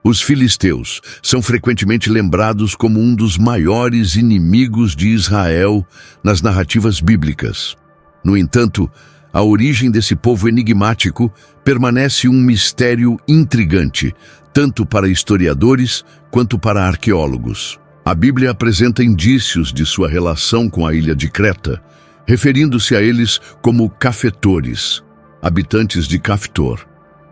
Os filisteus são frequentemente lembrados como um dos maiores inimigos de Israel nas narrativas bíblicas. No entanto, a origem desse povo enigmático permanece um mistério intrigante, tanto para historiadores quanto para arqueólogos. A Bíblia apresenta indícios de sua relação com a ilha de Creta, referindo-se a eles como cafetores, habitantes de Caftor.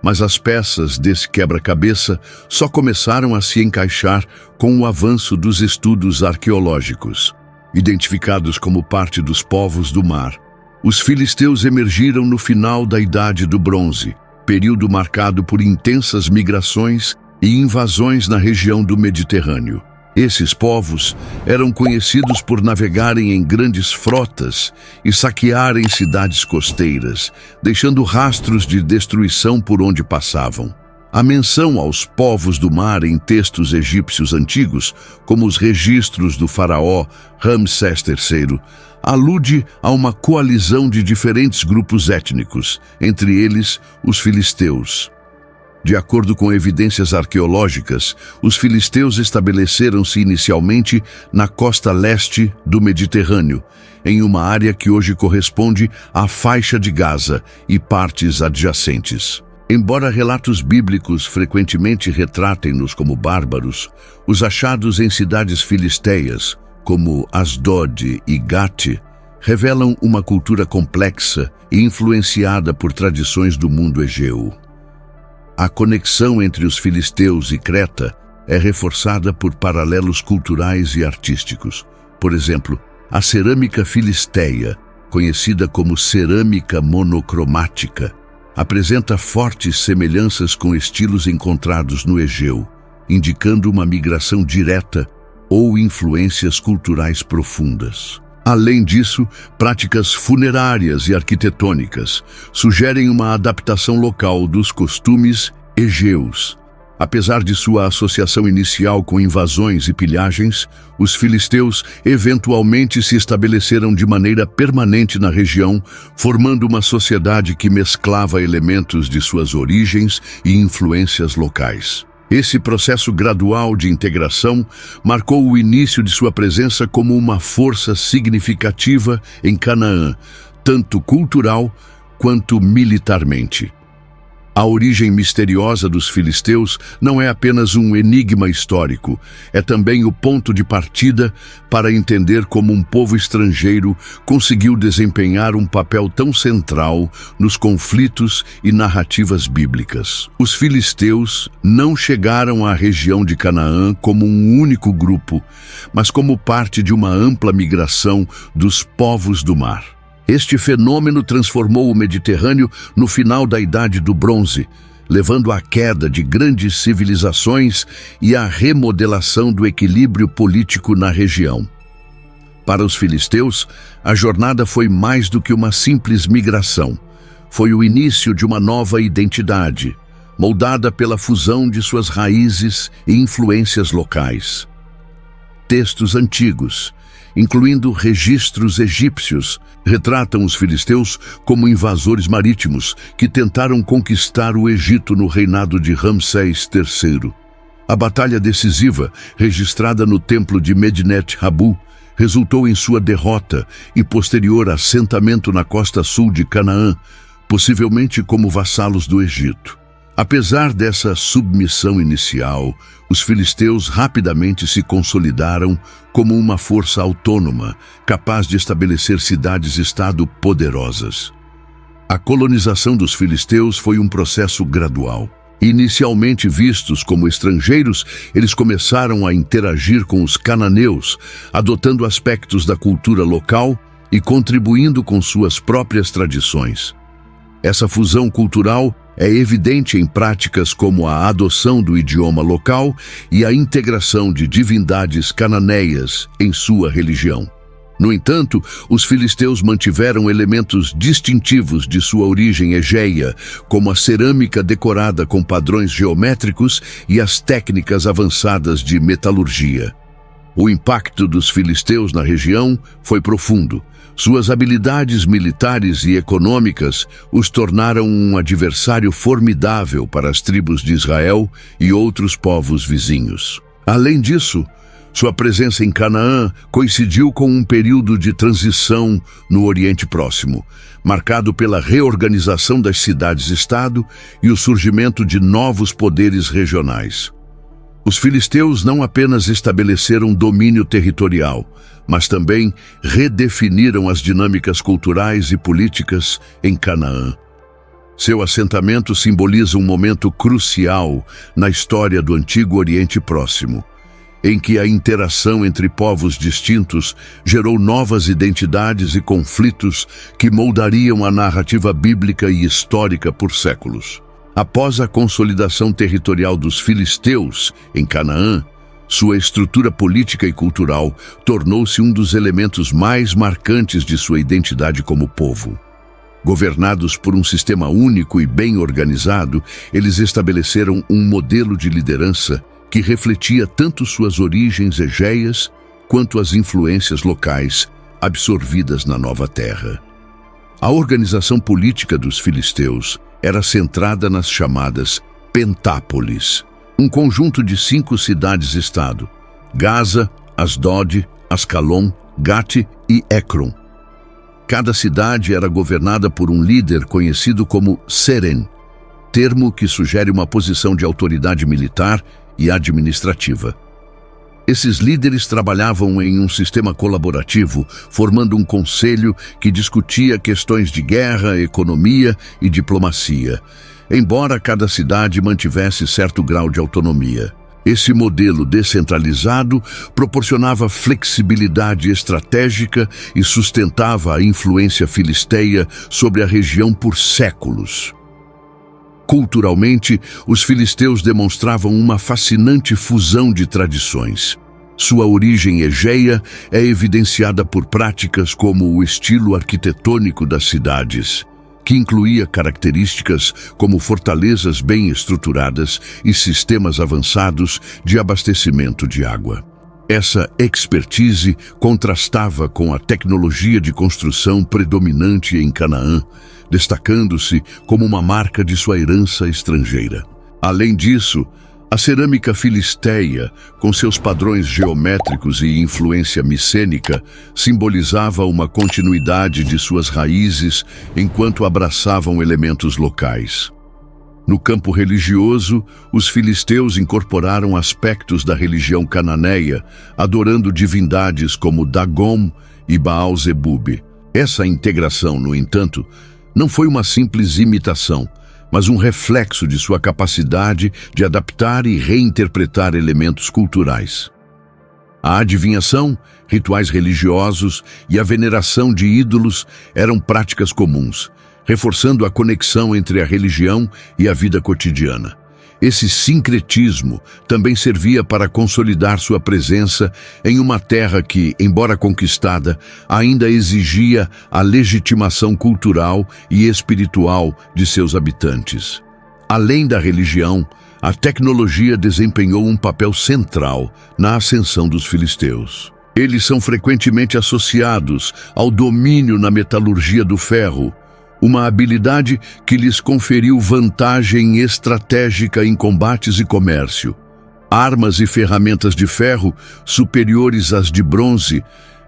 Mas as peças desse quebra-cabeça só começaram a se encaixar com o avanço dos estudos arqueológicos. Identificados como parte dos povos do mar, os filisteus emergiram no final da Idade do Bronze, período marcado por intensas migrações e invasões na região do Mediterrâneo. Esses povos eram conhecidos por navegarem em grandes frotas e saquearem cidades costeiras, deixando rastros de destruição por onde passavam. A menção aos povos do mar em textos egípcios antigos, como os registros do faraó Ramsés III, alude a uma coalizão de diferentes grupos étnicos, entre eles os filisteus. De acordo com evidências arqueológicas, os filisteus estabeleceram-se inicialmente na costa leste do Mediterrâneo, em uma área que hoje corresponde à faixa de Gaza e partes adjacentes. Embora relatos bíblicos frequentemente retratem-nos como bárbaros, os achados em cidades filisteias, como Asdod e Gate, revelam uma cultura complexa e influenciada por tradições do mundo egeu. A conexão entre os filisteus e Creta é reforçada por paralelos culturais e artísticos. Por exemplo, a cerâmica filisteia, conhecida como cerâmica monocromática, apresenta fortes semelhanças com estilos encontrados no Egeu, indicando uma migração direta ou influências culturais profundas. Além disso, práticas funerárias e arquitetônicas sugerem uma adaptação local dos costumes egeus. Apesar de sua associação inicial com invasões e pilhagens, os filisteus eventualmente se estabeleceram de maneira permanente na região, formando uma sociedade que mesclava elementos de suas origens e influências locais. Esse processo gradual de integração marcou o início de sua presença como uma força significativa em Canaã, tanto cultural quanto militarmente. A origem misteriosa dos filisteus não é apenas um enigma histórico, é também o ponto de partida para entender como um povo estrangeiro conseguiu desempenhar um papel tão central nos conflitos e narrativas bíblicas. Os filisteus não chegaram à região de Canaã como um único grupo, mas como parte de uma ampla migração dos povos do mar. Este fenômeno transformou o Mediterrâneo no final da Idade do Bronze, levando à queda de grandes civilizações e à remodelação do equilíbrio político na região. Para os filisteus, a jornada foi mais do que uma simples migração. Foi o início de uma nova identidade, moldada pela fusão de suas raízes e influências locais. Textos antigos, incluindo registros egípcios, retratam os filisteus como invasores marítimos que tentaram conquistar o Egito no reinado de Ramsés III. A batalha decisiva, registrada no templo de Medinet Habu, resultou em sua derrota e posterior assentamento na costa sul de Canaã, possivelmente como vassalos do Egito. Apesar dessa submissão inicial, os filisteus rapidamente se consolidaram como uma força autônoma, capaz de estabelecer cidades-estado poderosas. A colonização dos filisteus foi um processo gradual. Inicialmente vistos como estrangeiros, eles começaram a interagir com os cananeus, adotando aspectos da cultura local e contribuindo com suas próprias tradições. Essa fusão cultural é evidente em práticas como a adoção do idioma local e a integração de divindades cananeias em sua religião. No entanto, os filisteus mantiveram elementos distintivos de sua origem egeia, como a cerâmica decorada com padrões geométricos e as técnicas avançadas de metalurgia. O impacto dos filisteus na região foi profundo. Suas habilidades militares e econômicas os tornaram um adversário formidável para as tribos de Israel e outros povos vizinhos. Além disso, sua presença em Canaã coincidiu com um período de transição no Oriente Próximo, marcado pela reorganização das cidades-estado e o surgimento de novos poderes regionais. Os filisteus não apenas estabeleceram domínio territorial, mas também redefiniram as dinâmicas culturais e políticas em Canaã. Seu assentamento simboliza um momento crucial na história do Antigo Oriente Próximo, em que a interação entre povos distintos gerou novas identidades e conflitos que moldariam a narrativa bíblica e histórica por séculos. Após a consolidação territorial dos filisteus em Canaã, sua estrutura política e cultural tornou-se um dos elementos mais marcantes de sua identidade como povo. Governados por um sistema único e bem organizado, eles estabeleceram um modelo de liderança que refletia tanto suas origens egeias quanto as influências locais absorvidas na nova terra. A organização política dos filisteus era centrada nas chamadas Pentápolis, um conjunto de 5 cidades-estado: Gaza, Asdod, Ascalon, Gate e Ecrom. Cada cidade era governada por um líder conhecido como Seren, termo que sugere uma posição de autoridade militar e administrativa. Esses líderes trabalhavam em um sistema colaborativo, formando um conselho que discutia questões de guerra, economia e diplomacia, embora cada cidade mantivesse certo grau de autonomia. Esse modelo descentralizado proporcionava flexibilidade estratégica e sustentava a influência filisteia sobre a região por séculos. Culturalmente, os filisteus demonstravam uma fascinante fusão de tradições. Sua origem egeia é evidenciada por práticas como o estilo arquitetônico das cidades, que incluía características como fortalezas bem estruturadas e sistemas avançados de abastecimento de água. Essa expertise contrastava com a tecnologia de construção predominante em Canaã, destacando-se como uma marca de sua herança estrangeira. Além disso, a cerâmica filisteia, com seus padrões geométricos e influência micênica, simbolizava uma continuidade de suas raízes enquanto abraçavam elementos locais. No campo religioso, os filisteus incorporaram aspectos da religião cananeia, adorando divindades como Dagom e Baal-zebub. Essa integração, no entanto, não foi uma simples imitação, mas um reflexo de sua capacidade de adaptar e reinterpretar elementos culturais. A adivinhação, rituais religiosos e a veneração de ídolos eram práticas comuns, reforçando a conexão entre a religião e a vida cotidiana. Esse sincretismo também servia para consolidar sua presença em uma terra que, embora conquistada, ainda exigia a legitimação cultural e espiritual de seus habitantes. Além da religião, a tecnologia desempenhou um papel central na ascensão dos filisteus. Eles são frequentemente associados ao domínio na metalurgia do ferro, uma habilidade que lhes conferiu vantagem estratégica em combates e comércio. Armas e ferramentas de ferro, superiores às de bronze,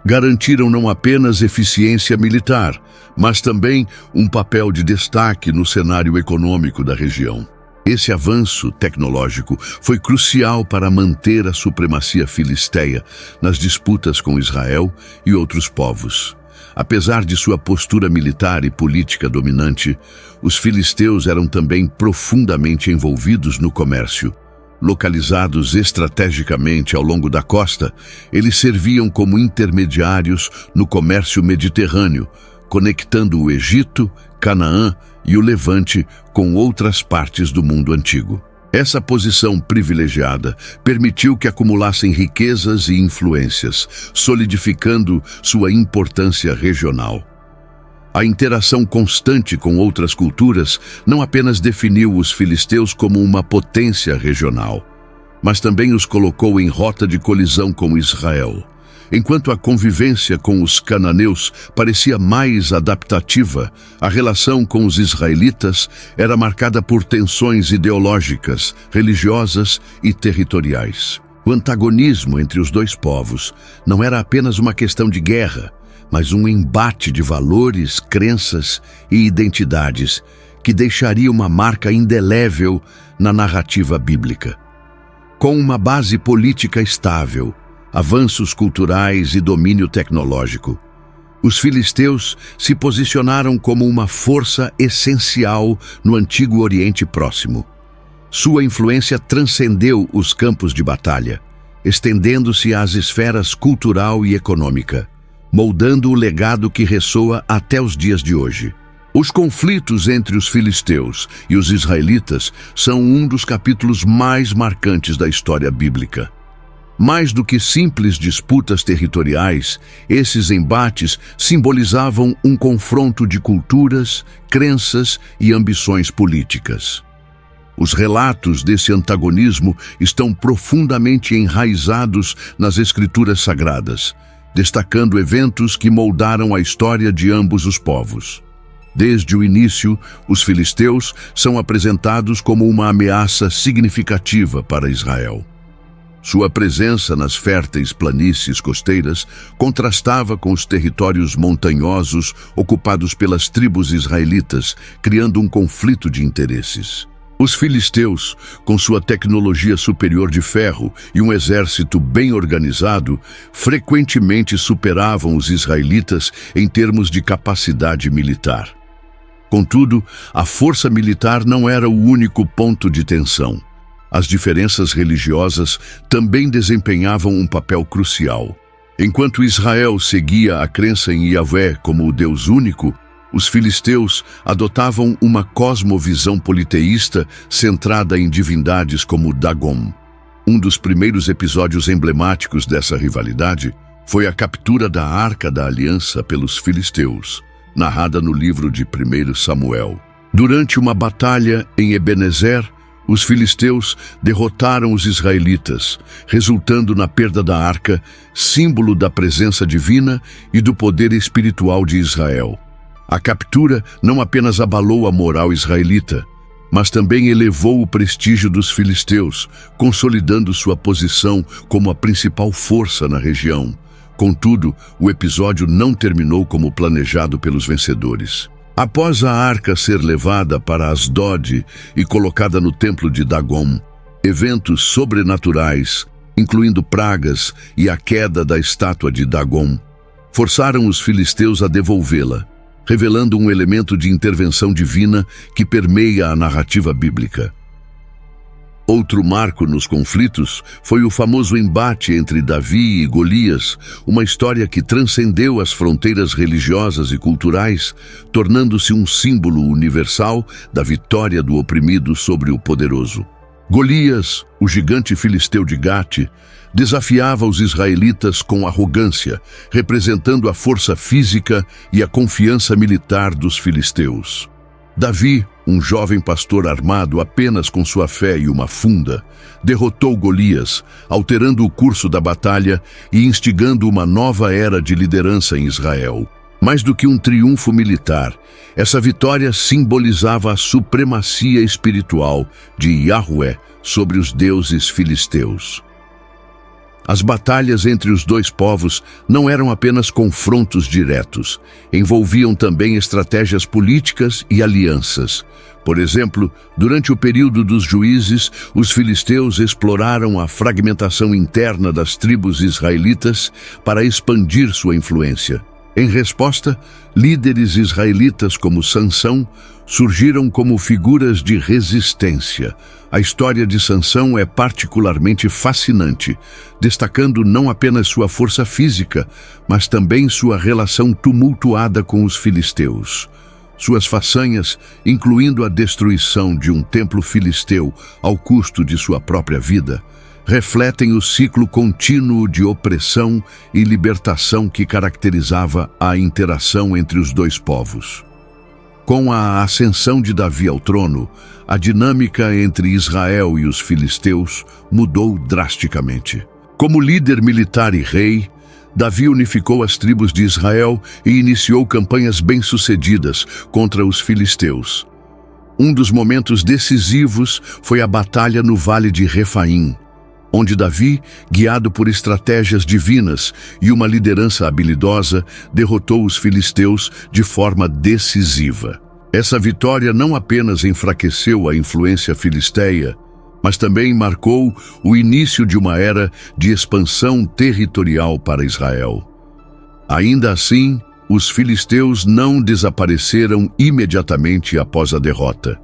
garantiram não apenas eficiência militar, mas também um papel de destaque no cenário econômico da região. Esse avanço tecnológico foi crucial para manter a supremacia filisteia nas disputas com Israel e outros povos. Apesar de sua postura militar e política dominante, os filisteus eram também profundamente envolvidos no comércio. Localizados estrategicamente ao longo da costa, eles serviam como intermediários no comércio mediterrâneo, conectando o Egito, Canaã e o Levante com outras partes do mundo antigo. Essa posição privilegiada permitiu que acumulassem riquezas e influências, solidificando sua importância regional. A interação constante com outras culturas não apenas definiu os filisteus como uma potência regional, mas também os colocou em rota de colisão com Israel. Enquanto a convivência com os cananeus parecia mais adaptativa, a relação com os israelitas era marcada por tensões ideológicas, religiosas e territoriais. O antagonismo entre os dois povos não era apenas uma questão de guerra, mas um embate de valores, crenças e identidades que deixaria uma marca indelével na narrativa bíblica. Com uma base política estável, avanços culturais e domínio tecnológico, os filisteus se posicionaram como uma força essencial no Antigo Oriente Próximo. Sua influência transcendeu os campos de batalha, estendendo-se às esferas cultural e econômica, moldando o legado que ressoa até os dias de hoje. Os conflitos entre os filisteus e os israelitas são um dos capítulos mais marcantes da história bíblica. Mais do que simples disputas territoriais, esses embates simbolizavam um confronto de culturas, crenças e ambições políticas. Os relatos desse antagonismo estão profundamente enraizados nas Escrituras Sagradas, destacando eventos que moldaram a história de ambos os povos. Desde o início, os filisteus são apresentados como uma ameaça significativa para Israel. Sua presença nas férteis planícies costeiras contrastava com os territórios montanhosos ocupados pelas tribos israelitas, criando um conflito de interesses. Os filisteus, com sua tecnologia superior de ferro e um exército bem organizado, frequentemente superavam os israelitas em termos de capacidade militar. Contudo, a força militar não era o único ponto de tensão. As diferenças religiosas também desempenhavam um papel crucial. Enquanto Israel seguia a crença em Yahvé como o Deus único, os filisteus adotavam uma cosmovisão politeísta centrada em divindades como Dagon. Um dos primeiros episódios emblemáticos dessa rivalidade foi a captura da Arca da Aliança pelos filisteus, narrada no livro de 1 Samuel. Durante uma batalha em Ebenezer, os filisteus derrotaram os israelitas, resultando na perda da arca, símbolo da presença divina e do poder espiritual de Israel. A captura não apenas abalou a moral israelita, mas também elevou o prestígio dos filisteus, consolidando sua posição como a principal força na região. Contudo, o episódio não terminou como planejado pelos vencedores. Após a arca ser levada para Asdod e colocada no templo de Dagon, eventos sobrenaturais, incluindo pragas e a queda da estátua de Dagon, forçaram os filisteus a devolvê-la, revelando um elemento de intervenção divina que permeia a narrativa bíblica. Outro marco nos conflitos foi o famoso embate entre Davi e Golias, uma história que transcendeu as fronteiras religiosas e culturais, tornando-se um símbolo universal da vitória do oprimido sobre o poderoso. Golias, o gigante filisteu de Gate, desafiava os israelitas com arrogância, representando a força física e a confiança militar dos filisteus. Davi, um jovem pastor armado apenas com sua fé e uma funda, derrotou Golias, alterando o curso da batalha e instigando uma nova era de liderança em Israel. Mais do que um triunfo militar, essa vitória simbolizava a supremacia espiritual de Yahvé sobre os deuses filisteus. As batalhas entre os dois povos não eram apenas confrontos diretos, envolviam também estratégias políticas e alianças. Por exemplo, durante o período dos juízes, os filisteus exploraram a fragmentação interna das tribos israelitas para expandir sua influência. Em resposta, líderes israelitas como Sansão surgiram como figuras de resistência. A história de Sansão é particularmente fascinante, destacando não apenas sua força física, mas também sua relação tumultuada com os filisteus. Suas façanhas, incluindo a destruição de um templo filisteu ao custo de sua própria vida, refletem o ciclo contínuo de opressão e libertação que caracterizava a interação entre os dois povos. Com a ascensão de Davi ao trono, a dinâmica entre Israel e os filisteus mudou drasticamente. Como líder militar e rei, Davi unificou as tribos de Israel e iniciou campanhas bem-sucedidas contra os filisteus. Um dos momentos decisivos foi a batalha no Vale de Refaim, onde Davi, guiado por estratégias divinas e uma liderança habilidosa, derrotou os filisteus de forma decisiva. Essa vitória não apenas enfraqueceu a influência filisteia, mas também marcou o início de uma era de expansão territorial para Israel. Ainda assim, os filisteus não desapareceram imediatamente após a derrota.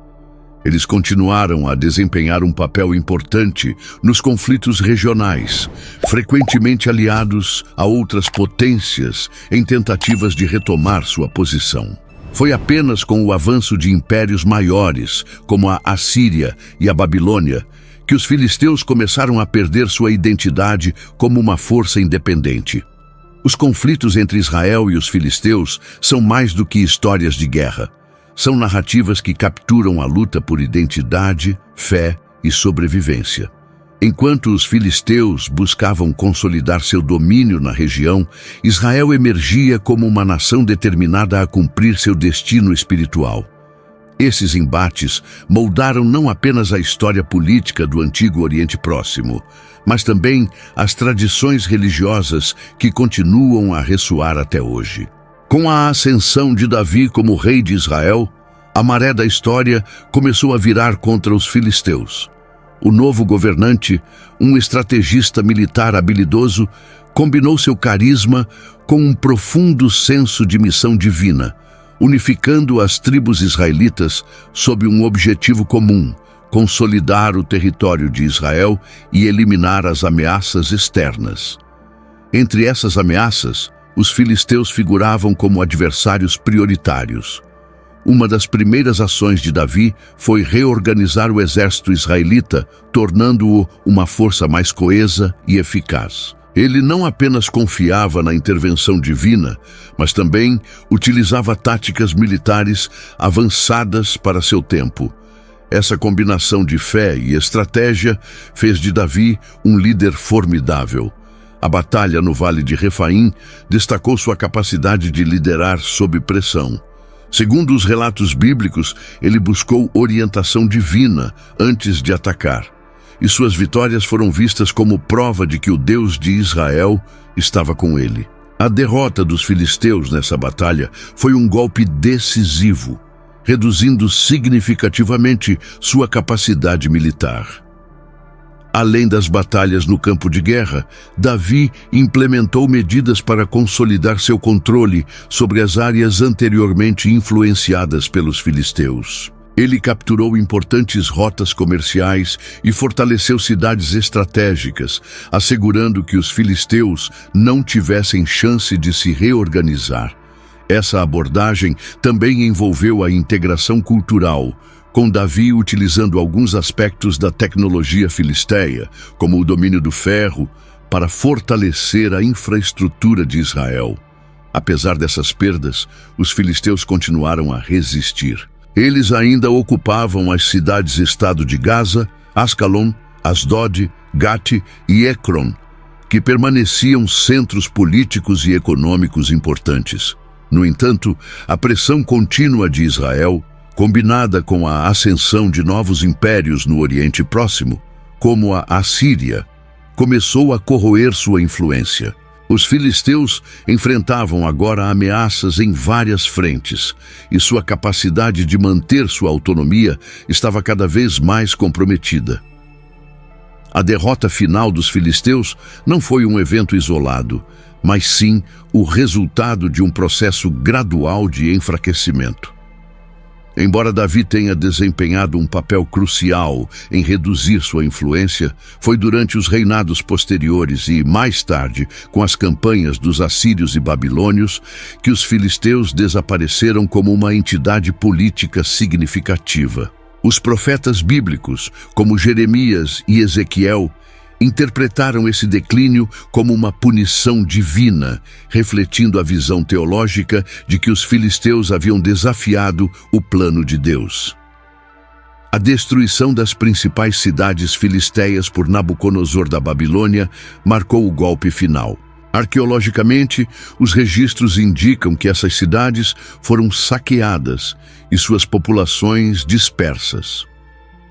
Eles continuaram a desempenhar um papel importante nos conflitos regionais, frequentemente aliados a outras potências em tentativas de retomar sua posição. Foi apenas com o avanço de impérios maiores, como a Assíria e a Babilônia, que os filisteus começaram a perder sua identidade como uma força independente. Os conflitos entre Israel e os filisteus são mais do que histórias de guerra. São narrativas que capturam a luta por identidade, fé e sobrevivência. Enquanto os filisteus buscavam consolidar seu domínio na região, Israel emergia como uma nação determinada a cumprir seu destino espiritual. Esses embates moldaram não apenas a história política do Antigo Oriente Próximo, mas também as tradições religiosas que continuam a ressoar até hoje. Com a ascensão de Davi como rei de Israel, a maré da história começou a virar contra os filisteus. O novo governante, um estrategista militar habilidoso, combinou seu carisma com um profundo senso de missão divina, unificando as tribos israelitas sob um objetivo comum: consolidar o território de Israel e eliminar as ameaças externas. Entre essas ameaças, os filisteus figuravam como adversários prioritários. Uma das primeiras ações de Davi foi reorganizar o exército israelita, tornando-o uma força mais coesa e eficaz. Ele não apenas confiava na intervenção divina, mas também utilizava táticas militares avançadas para seu tempo. Essa combinação de fé e estratégia fez de Davi um líder formidável. A batalha no Vale de Refaim destacou sua capacidade de liderar sob pressão. Segundo os relatos bíblicos, ele buscou orientação divina antes de atacar, e suas vitórias foram vistas como prova de que o Deus de Israel estava com ele. A derrota dos filisteus nessa batalha foi um golpe decisivo, reduzindo significativamente sua capacidade militar. Além das batalhas no campo de guerra, Davi implementou medidas para consolidar seu controle sobre as áreas anteriormente influenciadas pelos filisteus. Ele capturou importantes rotas comerciais e fortaleceu cidades estratégicas, assegurando que os filisteus não tivessem chance de se reorganizar. Essa abordagem também envolveu a integração cultural, com Davi utilizando alguns aspectos da tecnologia filisteia, como o domínio do ferro, para fortalecer a infraestrutura de Israel. Apesar dessas perdas, os filisteus continuaram a resistir. Eles ainda ocupavam as cidades-estado de Gaza, Ascalon, Asdod, Gate e Ecrom, que permaneciam centros políticos e econômicos importantes. No entanto, a pressão contínua de Israel, combinada com a ascensão de novos impérios no Oriente Próximo, como a Assíria, começou a corroer sua influência. Os filisteus enfrentavam agora ameaças em várias frentes, e sua capacidade de manter sua autonomia estava cada vez mais comprometida. A derrota final dos filisteus não foi um evento isolado, mas sim o resultado de um processo gradual de enfraquecimento. Embora Davi tenha desempenhado um papel crucial em reduzir sua influência, foi durante os reinados posteriores e, mais tarde, com as campanhas dos assírios e babilônios, que os filisteus desapareceram como uma entidade política significativa. Os profetas bíblicos, como Jeremias e Ezequiel, interpretaram esse declínio como uma punição divina, refletindo a visão teológica de que os filisteus haviam desafiado o plano de Deus. A destruição das principais cidades filisteias por Nabucodonosor da Babilônia marcou o golpe final. Arqueologicamente, os registros indicam que essas cidades foram saqueadas e suas populações dispersas.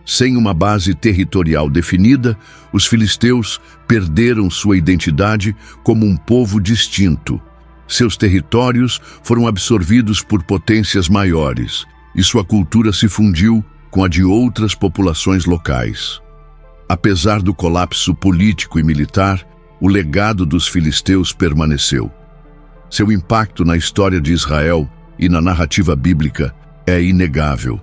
Sem uma base territorial definida, os filisteus perderam sua identidade como um povo distinto. Seus territórios foram absorvidos por potências maiores e sua cultura se fundiu com a de outras populações locais. Apesar do colapso político e militar, o legado dos filisteus permaneceu. Seu impacto na história de Israel e na narrativa bíblica é inegável.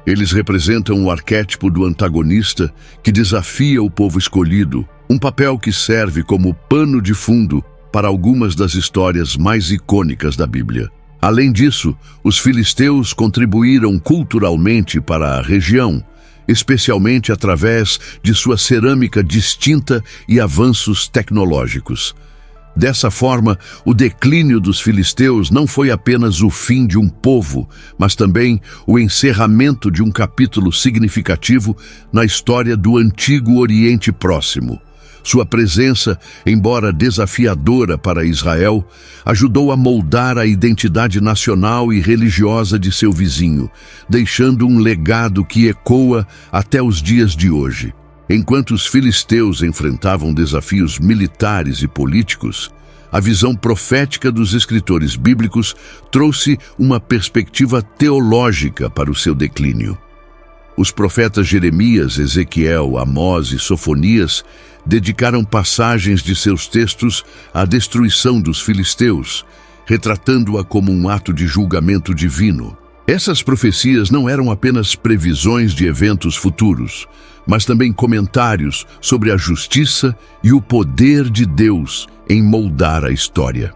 Eles representam o arquétipo do antagonista que desafia o povo escolhido, um papel que serve como pano de fundo para algumas das histórias mais icônicas da Bíblia. Além disso, os filisteus contribuíram culturalmente para a região, especialmente através de sua cerâmica distinta e avanços tecnológicos. Dessa forma, o declínio dos filisteus não foi apenas o fim de um povo, mas também o encerramento de um capítulo significativo na história do Antigo Oriente Próximo. Sua presença, embora desafiadora para Israel, ajudou a moldar a identidade nacional e religiosa de seu vizinho, deixando um legado que ecoa até os dias de hoje. Enquanto os filisteus enfrentavam desafios militares e políticos, a visão profética dos escritores bíblicos trouxe uma perspectiva teológica para o seu declínio. Os profetas Jeremias, Ezequiel, Amós e Sofonias dedicaram passagens de seus textos à destruição dos filisteus, retratando-a como um ato de julgamento divino. Essas profecias não eram apenas previsões de eventos futuros, mas também comentários sobre a justiça e o poder de Deus em moldar a história.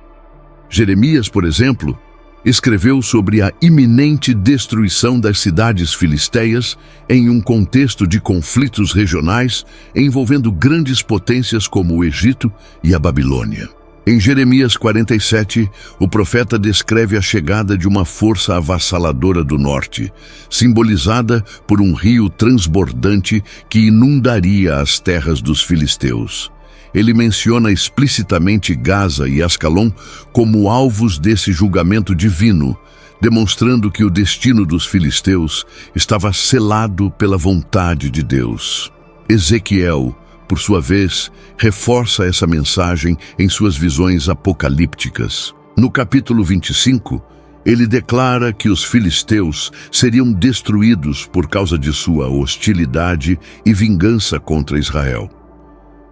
Jeremias, por exemplo, escreveu sobre a iminente destruição das cidades filisteias em um contexto de conflitos regionais envolvendo grandes potências como o Egito e a Babilônia. Em Jeremias 47, o profeta descreve a chegada de uma força avassaladora do norte, simbolizada por um rio transbordante que inundaria as terras dos filisteus. Ele menciona explicitamente Gaza e Ascalon como alvos desse julgamento divino, demonstrando que o destino dos filisteus estava selado pela vontade de Deus. Ezequiel, por sua vez, reforça essa mensagem em suas visões apocalípticas. No capítulo 25, ele declara que os filisteus seriam destruídos por causa de sua hostilidade e vingança contra Israel.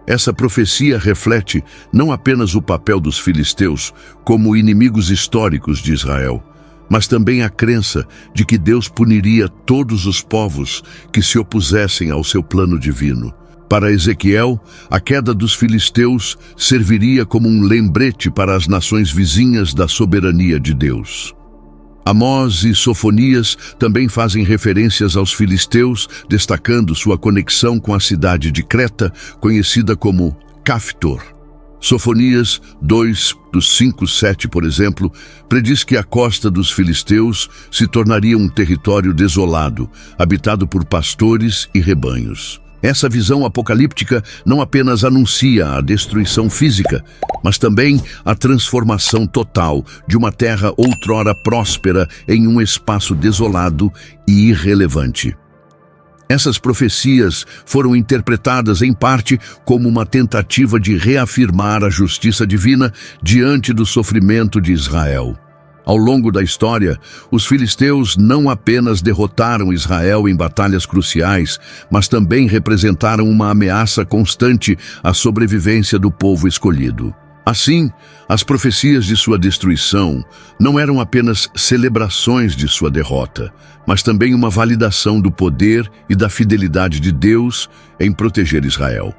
Essa profecia reflete não apenas o papel dos filisteus como inimigos históricos de Israel, mas também a crença de que Deus puniria todos os povos que se opusessem ao seu plano divino. Para Ezequiel, a queda dos filisteus serviria como um lembrete para as nações vizinhas da soberania de Deus. Amós e Sofonias também fazem referências aos filisteus, destacando sua conexão com a cidade de Creta, conhecida como Caftor. Sofonias 2, dos 5:7, por exemplo, prediz que a costa dos filisteus se tornaria um território desolado, habitado por pastores e rebanhos. Essa visão apocalíptica não apenas anuncia a destruição física, mas também a transformação total de uma terra outrora próspera em um espaço desolado e irrelevante. Essas profecias foram interpretadas em parte como uma tentativa de reafirmar a justiça divina diante do sofrimento de Israel. Ao longo da história, os filisteus não apenas derrotaram Israel em batalhas cruciais, mas também representaram uma ameaça constante à sobrevivência do povo escolhido. Assim, as profecias de sua destruição não eram apenas celebrações de sua derrota, mas também uma validação do poder e da fidelidade de Deus em proteger Israel.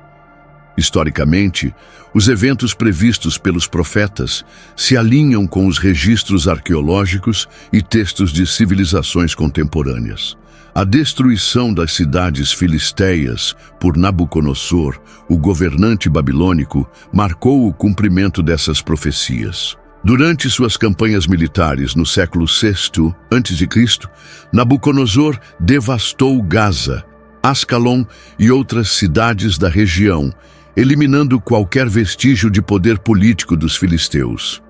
Historicamente, os eventos previstos pelos profetas se alinham com os registros arqueológicos e textos de civilizações contemporâneas. A destruição das cidades filisteias por Nabucodonosor, o governante babilônico, marcou o cumprimento dessas profecias. Durante suas campanhas militares no século VI a.C., Nabucodonosor devastou Gaza, Ascalon e outras cidades da região, eliminando qualquer vestígio de poder político dos filisteus.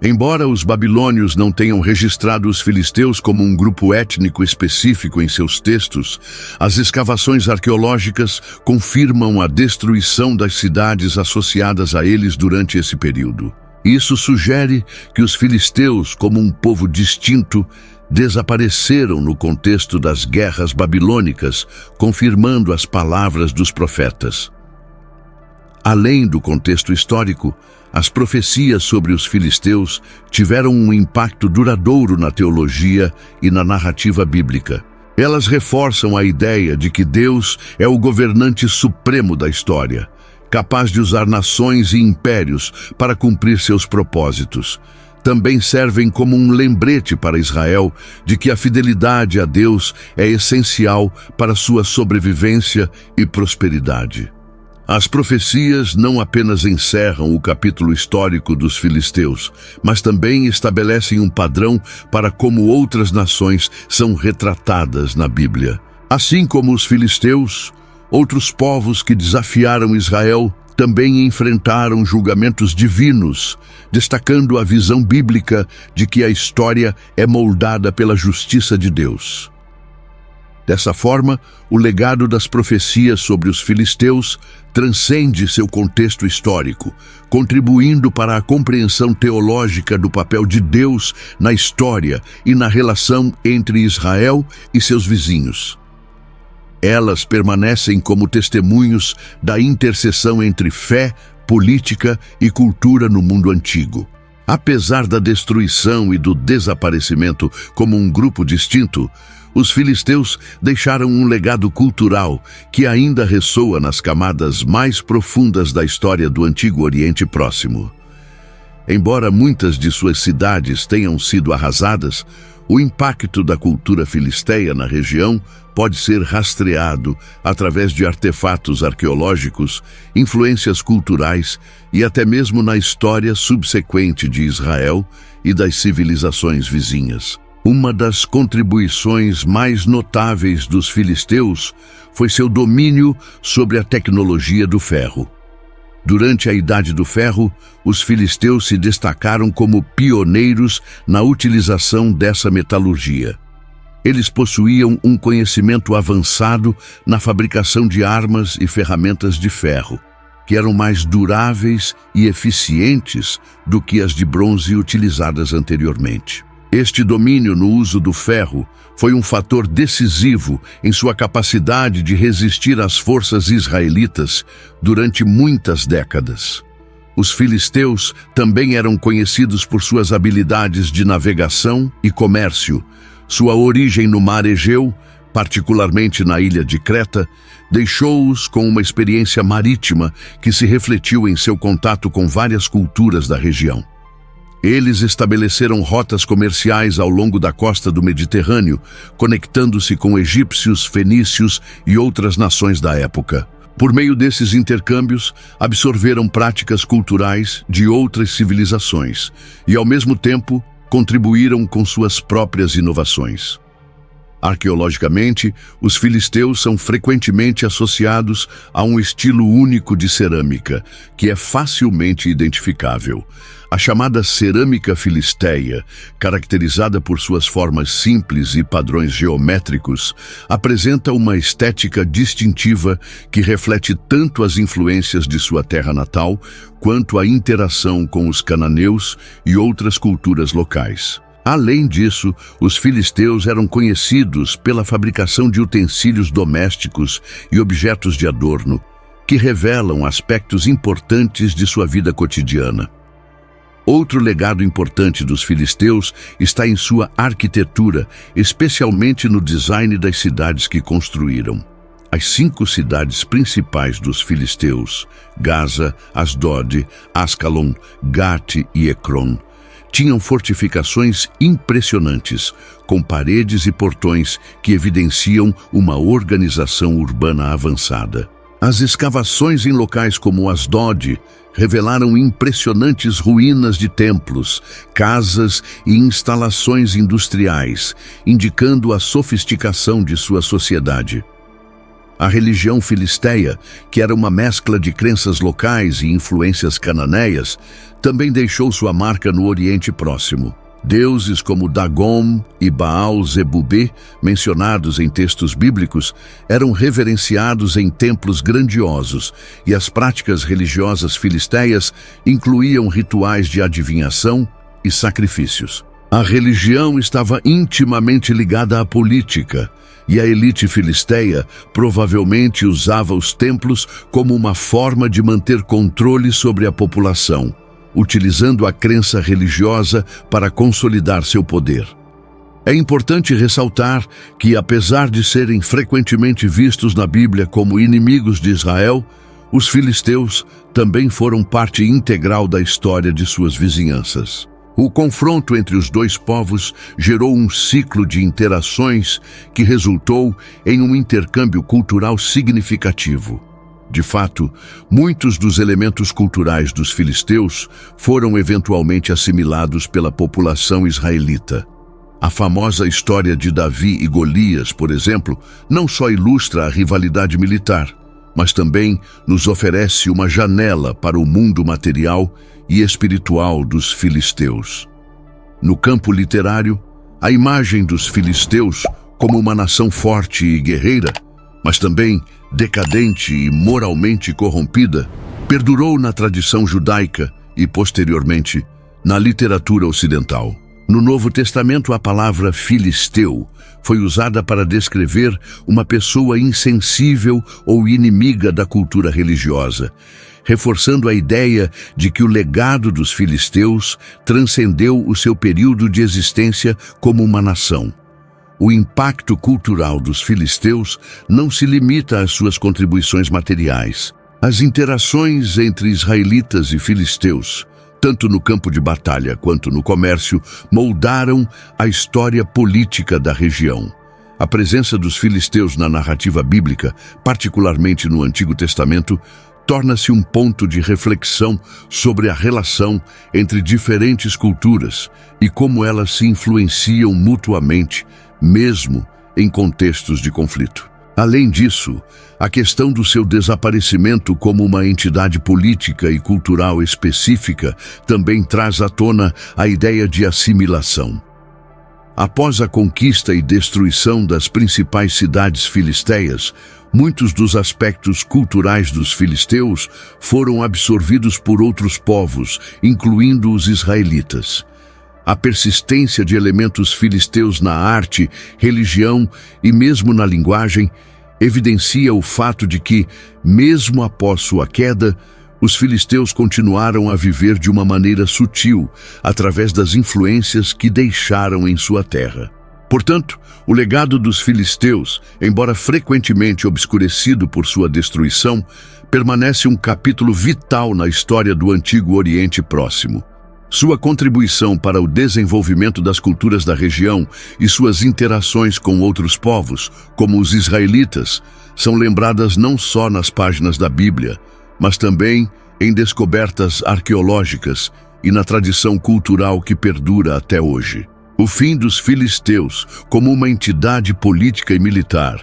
Embora os babilônios não tenham registrado os filisteus como um grupo étnico específico em seus textos, as escavações arqueológicas confirmam a destruição das cidades associadas a eles durante esse período. Isso sugere que os filisteus, como um povo distinto, desapareceram no contexto das guerras babilônicas, confirmando as palavras dos profetas. Além do contexto histórico, as profecias sobre os filisteus tiveram um impacto duradouro na teologia e na narrativa bíblica. Elas reforçam a ideia de que Deus é o governante supremo da história, capaz de usar nações e impérios para cumprir seus propósitos. Também servem como um lembrete para Israel de que a fidelidade a Deus é essencial para sua sobrevivência e prosperidade. As profecias não apenas encerram o capítulo histórico dos filisteus, mas também estabelecem um padrão para como outras nações são retratadas na Bíblia. Assim como os filisteus, outros povos que desafiaram Israel também enfrentaram julgamentos divinos, destacando a visão bíblica de que a história é moldada pela justiça de Deus. Dessa forma, o legado das profecias sobre os filisteus transcende seu contexto histórico, contribuindo para a compreensão teológica do papel de Deus na história e na relação entre Israel e seus vizinhos. Elas permanecem como testemunhos da interseção entre fé, política e cultura no mundo antigo. Apesar da destruição e do desaparecimento como um grupo distinto, os filisteus deixaram um legado cultural que ainda ressoa nas camadas mais profundas da história do Antigo Oriente Próximo. Embora muitas de suas cidades tenham sido arrasadas, o impacto da cultura filisteia na região pode ser rastreado através de artefatos arqueológicos, influências culturais e até mesmo na história subsequente de Israel e das civilizações vizinhas. Uma das contribuições mais notáveis dos filisteus foi seu domínio sobre a tecnologia do ferro. Durante a Idade do Ferro, os filisteus se destacaram como pioneiros na utilização dessa metalurgia. Eles possuíam um conhecimento avançado na fabricação de armas e ferramentas de ferro, que eram mais duráveis e eficientes do que as de bronze utilizadas anteriormente. Este domínio no uso do ferro foi um fator decisivo em sua capacidade de resistir às forças israelitas durante muitas décadas. Os filisteus também eram conhecidos por suas habilidades de navegação e comércio. Sua origem no mar Egeu, particularmente na ilha de Creta, deixou-os com uma experiência marítima que se refletiu em seu contato com várias culturas da região. Eles estabeleceram rotas comerciais ao longo da costa do Mediterrâneo, conectando-se com egípcios, fenícios e outras nações da época. Por meio desses intercâmbios, absorveram práticas culturais de outras civilizações e, ao mesmo tempo, contribuíram com suas próprias inovações. Arqueologicamente, os filisteus são frequentemente associados a um estilo único de cerâmica, que é facilmente identificável. A chamada cerâmica filisteia, caracterizada por suas formas simples e padrões geométricos, apresenta uma estética distintiva que reflete tanto as influências de sua terra natal, quanto a interação com os cananeus e outras culturas locais. Além disso, os filisteus eram conhecidos pela fabricação de utensílios domésticos e objetos de adorno, que revelam aspectos importantes de sua vida cotidiana. Outro legado importante dos filisteus está em sua arquitetura, especialmente no design das cidades que construíram. As 5 cidades principais dos filisteus, Gaza, Asdod, Ascalon, Gate e Ecrón, tinham fortificações impressionantes, com paredes e portões que evidenciam uma organização urbana avançada. As escavações em locais como Asdod revelaram impressionantes ruínas de templos, casas e instalações industriais, indicando a sofisticação de sua sociedade. A religião filisteia, que era uma mescla de crenças locais e influências cananeias, também deixou sua marca no Oriente Próximo. Deuses como Dagom e Baal-Zebubê, mencionados em textos bíblicos, eram reverenciados em templos grandiosos, e as práticas religiosas filisteias incluíam rituais de adivinhação e sacrifícios. A religião estava intimamente ligada à política, e a elite filisteia provavelmente usava os templos como uma forma de manter controle sobre a população, utilizando a crença religiosa para consolidar seu poder. É importante ressaltar que, apesar de serem frequentemente vistos na Bíblia como inimigos de Israel, os filisteus também foram parte integral da história de suas vizinhanças. O confronto entre os dois povos gerou um ciclo de interações que resultou em um intercâmbio cultural significativo. De fato, muitos dos elementos culturais dos filisteus foram eventualmente assimilados pela população israelita. A famosa história de Davi e Golias, por exemplo, não só ilustra a rivalidade militar, mas também nos oferece uma janela para o mundo material e espiritual dos filisteus. No campo literário, a imagem dos filisteus como uma nação forte e guerreira, mas também decadente e moralmente corrompida, perdurou na tradição judaica e, posteriormente, na literatura ocidental. No Novo Testamento, a palavra filisteu foi usada para descrever uma pessoa insensível ou inimiga da cultura religiosa, reforçando a ideia de que o legado dos filisteus transcendeu o seu período de existência como uma nação. O impacto cultural dos filisteus não se limita às suas contribuições materiais. As interações entre israelitas e filisteus, tanto no campo de batalha quanto no comércio, moldaram a história política da região. A presença dos filisteus na narrativa bíblica, particularmente no Antigo Testamento, torna-se um ponto de reflexão sobre a relação entre diferentes culturas e como elas se influenciam mutuamente, mesmo em contextos de conflito. Além disso, a questão do seu desaparecimento como uma entidade política e cultural específica também traz à tona a ideia de assimilação. Após a conquista e destruição das principais cidades filisteias, muitos dos aspectos culturais dos filisteus foram absorvidos por outros povos, incluindo os israelitas. A persistência de elementos filisteus na arte, religião e mesmo na linguagem evidencia o fato de que, mesmo após sua queda, os filisteus continuaram a viver de uma maneira sutil, através das influências que deixaram em sua terra. Portanto, o legado dos filisteus, embora frequentemente obscurecido por sua destruição, permanece um capítulo vital na história do Antigo Oriente Próximo. Sua contribuição para o desenvolvimento das culturas da região e suas interações com outros povos, como os israelitas, são lembradas não só nas páginas da Bíblia, mas também em descobertas arqueológicas e na tradição cultural que perdura até hoje. O fim dos filisteus como uma entidade política e militar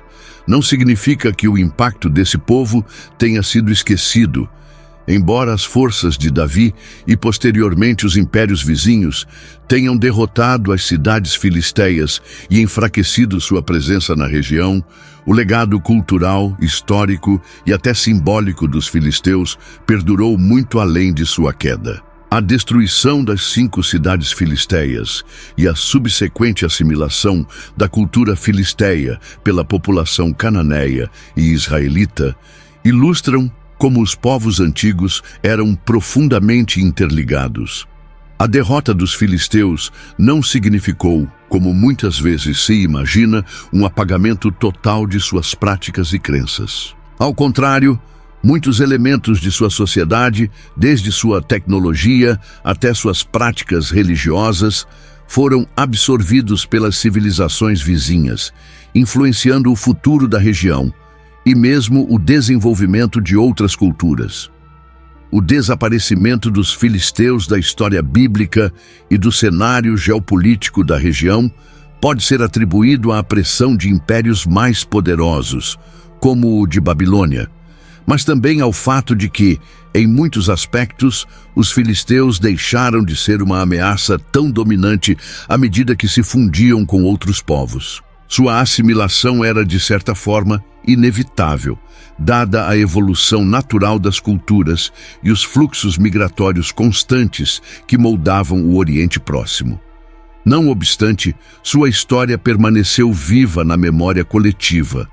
não significa que o impacto desse povo tenha sido esquecido. Embora as forças de Davi e posteriormente os impérios vizinhos tenham derrotado as cidades filisteias e enfraquecido sua presença na região, o legado cultural, histórico e até simbólico dos filisteus perdurou muito além de sua queda. A destruição das 5 cidades filisteias e a subsequente assimilação da cultura filisteia pela população cananeia e israelita ilustram como os povos antigos eram profundamente interligados. A derrota dos filisteus não significou, como muitas vezes se imagina, um apagamento total de suas práticas e crenças. Ao contrário, Muitos elementos de sua sociedade, desde sua tecnologia até suas práticas religiosas, foram absorvidos pelas civilizações vizinhas, influenciando o futuro da região e mesmo o desenvolvimento de outras culturas. O desaparecimento dos filisteus da história bíblica e do cenário geopolítico da região pode ser atribuído à pressão de impérios mais poderosos, como o de Babilônia, mas também ao fato de que, em muitos aspectos, os filisteus deixaram de ser uma ameaça tão dominante à medida que se fundiam com outros povos. Sua assimilação era, de certa forma, inevitável, dada a evolução natural das culturas e os fluxos migratórios constantes que moldavam o Oriente Próximo. Não obstante, sua história permaneceu viva na memória coletiva,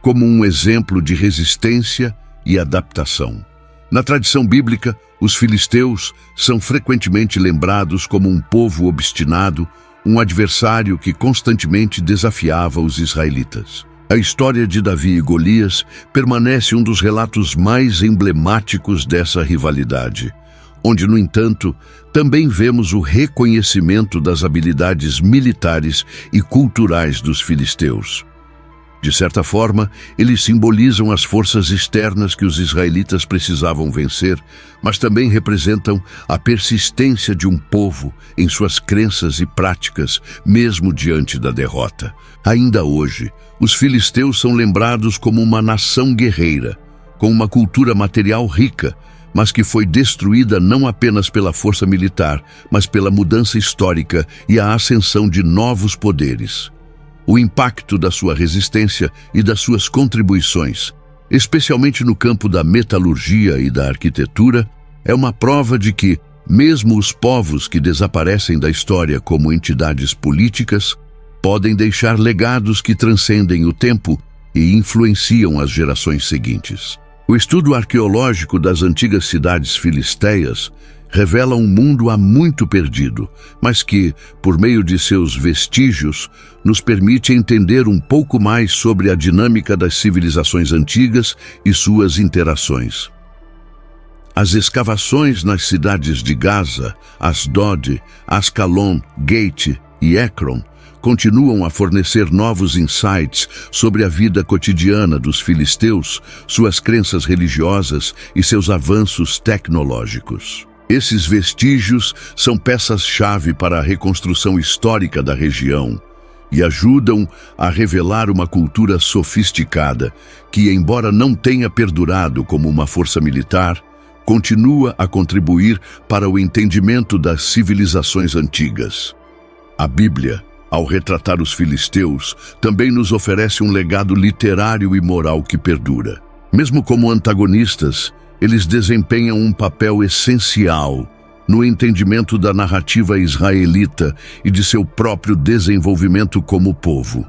como um exemplo de resistência e adaptação. Na tradição bíblica, os filisteus são frequentemente lembrados como um povo obstinado, um adversário que constantemente desafiava os israelitas. A história de Davi e Golias permanece um dos relatos mais emblemáticos dessa rivalidade, onde, no entanto, também vemos o reconhecimento das habilidades militares e culturais dos filisteus. De certa forma, eles simbolizam as forças externas que os israelitas precisavam vencer, mas também representam a persistência de um povo em suas crenças e práticas, mesmo diante da derrota. Ainda hoje, os filisteus são lembrados como uma nação guerreira, com uma cultura material rica, mas que foi destruída não apenas pela força militar, mas pela mudança histórica e a ascensão de novos poderes. O impacto da sua resistência e das suas contribuições, especialmente no campo da metalurgia e da arquitetura, é uma prova de que, mesmo os povos que desaparecem da história como entidades políticas, podem deixar legados que transcendem o tempo e influenciam as gerações seguintes. O estudo arqueológico das antigas cidades filisteias revela um mundo há muito perdido, mas que, por meio de seus vestígios, nos permite entender um pouco mais sobre a dinâmica das civilizações antigas e suas interações. As escavações nas cidades de Gaza, Asdod, Ascalon, Gate e Ekron continuam a fornecer novos insights sobre a vida cotidiana dos filisteus, suas crenças religiosas e seus avanços tecnológicos. Esses vestígios são peças-chave para a reconstrução histórica da região e ajudam a revelar uma cultura sofisticada que, embora não tenha perdurado como uma força militar, continua a contribuir para o entendimento das civilizações antigas. A Bíblia, ao retratar os filisteus, também nos oferece um legado literário e moral que perdura. Mesmo como antagonistas, eles desempenham um papel essencial no entendimento da narrativa israelita e de seu próprio desenvolvimento como povo.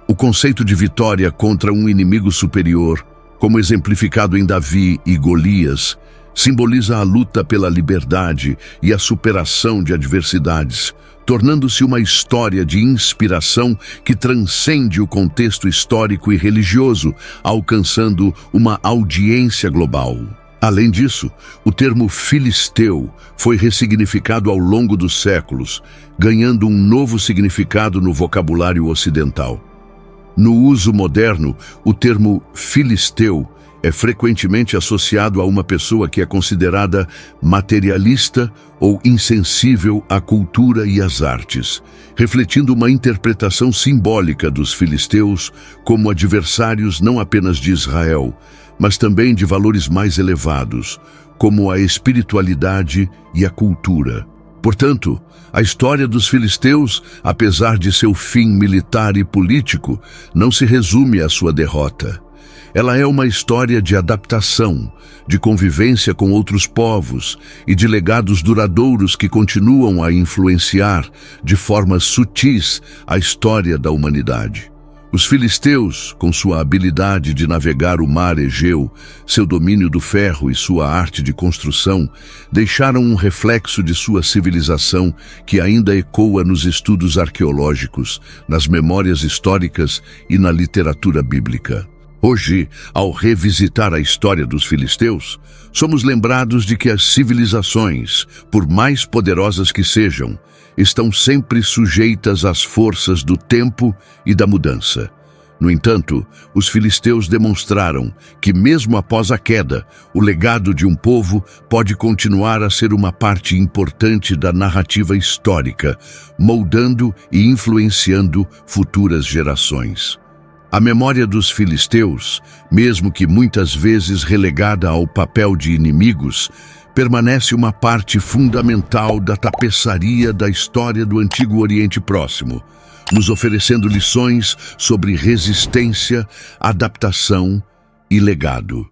O conceito de vitória contra um inimigo superior, como exemplificado em Davi e Golias, simboliza a luta pela liberdade e a superação de adversidades, tornando-se uma história de inspiração que transcende o contexto histórico e religioso, alcançando uma audiência global. Além disso, o termo filisteu foi ressignificado ao longo dos séculos, ganhando um novo significado no vocabulário ocidental. No uso moderno, o termo filisteu é frequentemente associado a uma pessoa que é considerada materialista ou insensível à cultura e às artes, refletindo uma interpretação simbólica dos filisteus como adversários não apenas de Israel, mas também de valores mais elevados, como a espiritualidade e a cultura. Portanto, a história dos filisteus, apesar de seu fim militar e político, não se resume à sua derrota. Ela é uma história de adaptação, de convivência com outros povos e de legados duradouros que continuam a influenciar, de formas sutis, a história da humanidade. Os filisteus, com sua habilidade de navegar o mar Egeu, seu domínio do ferro e sua arte de construção, deixaram um reflexo de sua civilização que ainda ecoa nos estudos arqueológicos, nas memórias históricas e na literatura bíblica. Hoje, ao revisitar a história dos filisteus, somos lembrados de que as civilizações, por mais poderosas que sejam, estão sempre sujeitas às forças do tempo e da mudança. No entanto, os filisteus demonstraram que, mesmo após a queda, o legado de um povo pode continuar a ser uma parte importante da narrativa histórica, moldando e influenciando futuras gerações. A memória dos filisteus, mesmo que muitas vezes relegada ao papel de inimigos, permanece uma parte fundamental da tapeçaria da história do Antigo Oriente Próximo, nos oferecendo lições sobre resistência, adaptação e legado.